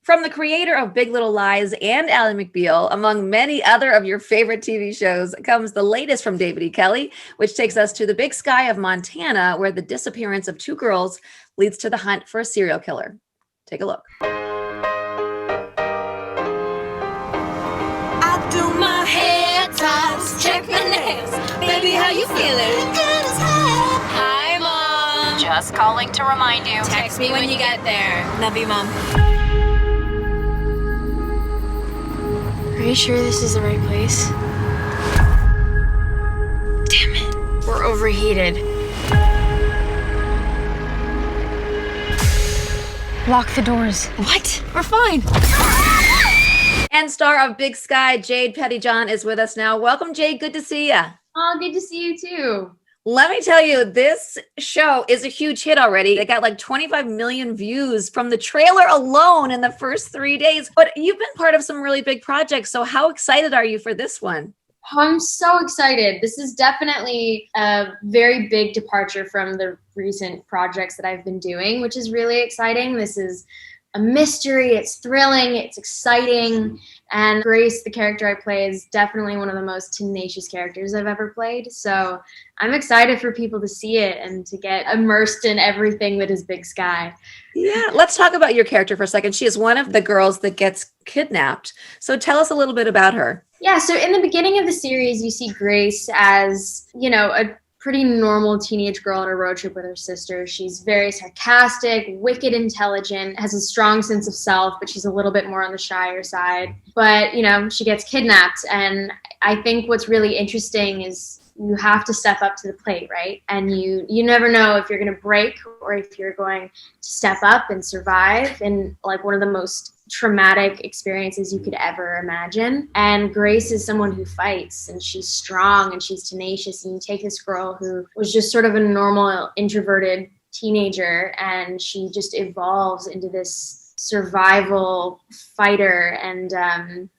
From the creator of Big Little Lies and Ally McBeal, among many other of your favorite TV shows, comes the latest from David E. Kelley, which takes us to the big sky of Montana, where the disappearance of two girls leads to the hunt for a serial killer. Take a look. I do my hair toss, check my nails. Baby, how you feeling? Good as hell. Hi, Mom. Just calling to remind you. Text me when you get there. Love you, Mom. Are you sure this is the right place? Damn it. We're overheated. Lock the doors. What? We're fine. And star of Big Sky, Jade Pettyjohn, is with us now. Welcome, Jade. Good to see you. Oh, good to see you too. Let me tell you, this show is a huge hit already. It got like 25 million views from the trailer alone in the first 3 days. But you've been part of some really big projects. So how excited are you for this one? Oh, I'm so excited. This is definitely a very big departure from the recent projects that I've been doing, which is really exciting. This is a mystery. It's thrilling. It's exciting. And Grace, the character I play, is definitely one of the most tenacious characters I've ever played. So I'm excited for people to see it and to get immersed in everything that is Big Sky. Yeah, let's talk about your character for a second. She is one of the girls that gets kidnapped. So tell us a little bit about her. Yeah, so in the beginning of the series, you see Grace as, a pretty normal teenage girl on a road trip with her sister. She's very sarcastic, wicked intelligent, has a strong sense of self, but she's a little bit more on the shyer side. But, she gets kidnapped. And I think what's really interesting is you have to step up to the plate, right? And you never know if you're going to break or if you're going to step up and survive in like one of the most traumatic experiences you could ever imagine. And Grace is someone who fights, and she's strong and she's tenacious. And you take this girl who was just sort of a normal introverted teenager, and she just evolves into this survival fighter. And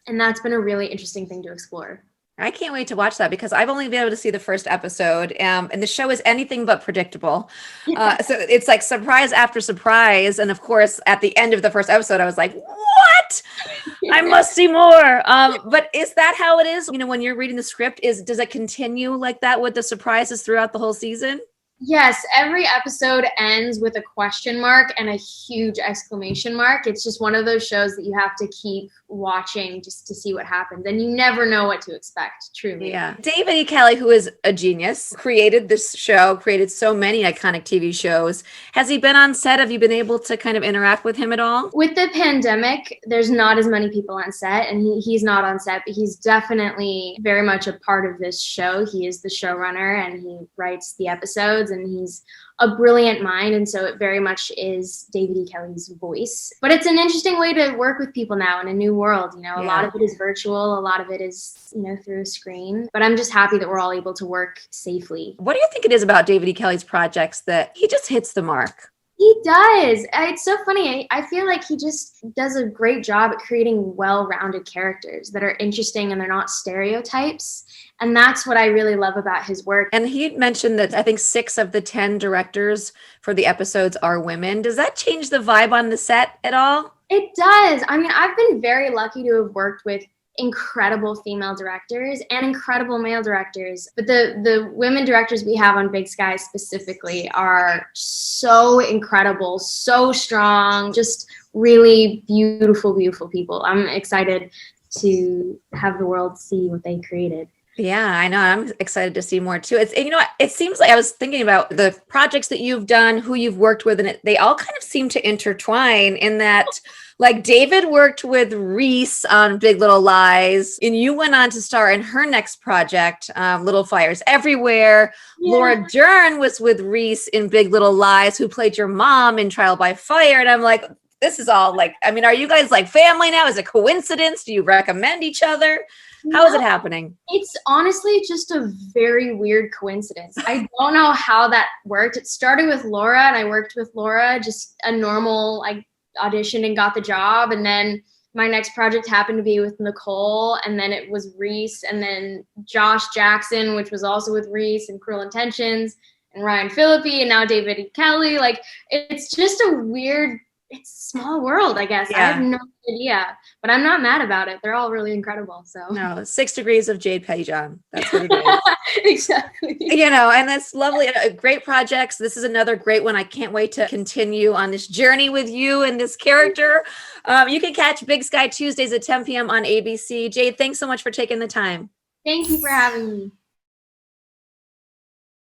that's been a really interesting thing to explore. I can't wait to watch that because I've only been able to see the first episode, and the show is anything but predictable. So it's like surprise after surprise. And of course, at the end of the first episode, I was like, what? I must see more. But is that how it is? When you're reading the script, does it continue like that with the surprises throughout the whole season? Yes, every episode ends with a question mark and a huge exclamation mark. It's just one of those shows that you have to keep watching just to see what happens. And you never know what to expect, truly. Yeah. David E. Kelley, who is a genius, created this show, created so many iconic TV shows. Has he been on set? Have you been able to kind of interact with him at all? With the pandemic, there's not as many people on set, and he's not on set, but he's definitely very much a part of this show. He is the showrunner, and he writes the episodes, and he's a brilliant mind, and so it very much is David E. Kelley's voice. But it's an interesting way to work with people now in a new world. A lot of it is virtual, a lot of it is, through a screen. But I'm just happy that we're all able to work safely. What do you think it is about David E. Kelley's projects that he just hits the mark? He does. It's so funny. I feel like he just does a great job at creating well-rounded characters that are interesting and they're not stereotypes. And that's what I really love about his work. And he mentioned that I think 6 of the 10 directors for the episodes are women. Does that change the vibe on the set at all? It does. I mean, I've been very lucky to have worked with incredible female directors and incredible male directors. But the women directors we have on Big Sky specifically are so incredible, so strong, just really beautiful, beautiful people. I'm excited to have the world see what they created. Yeah, I know. I'm excited to see more too. It seems like I was thinking about the projects that you've done, who you've worked with, and they all kind of seem to intertwine in that, like David worked with Reese on Big Little Lies, and you went on to star in her next project, Little Fires Everywhere. Yeah. Laura Dern was with Reese in Big Little Lies, who played your mom in Trial by Fire. And I'm like, this is all like, are you guys like family now? Is it coincidence? Do you recommend each other? How is it happening? It's honestly just a very weird coincidence. I don't know how that worked. It started with Laura, and I worked with Laura, just a normal, I auditioned and got the job. And then my next project happened to be with Nicole, and then it was Reese, and then Josh Jackson, which was also with Reese and Cruel Intentions, and Ryan Phillippe, and now David E. Kelley. Like, it's just a weird it's a small world, I guess. I have no idea, but I'm not mad about it. They're all really incredible. So No, 6 degrees of Jade Pettyjohn. That's what it is. exactly. And that's lovely. Great projects. This is another great one. I can't wait to continue on this journey with you and this character. You can catch Big Sky Tuesdays at 10 p.m. on ABC. Jade, thanks so much for taking the time. Thank you for having me.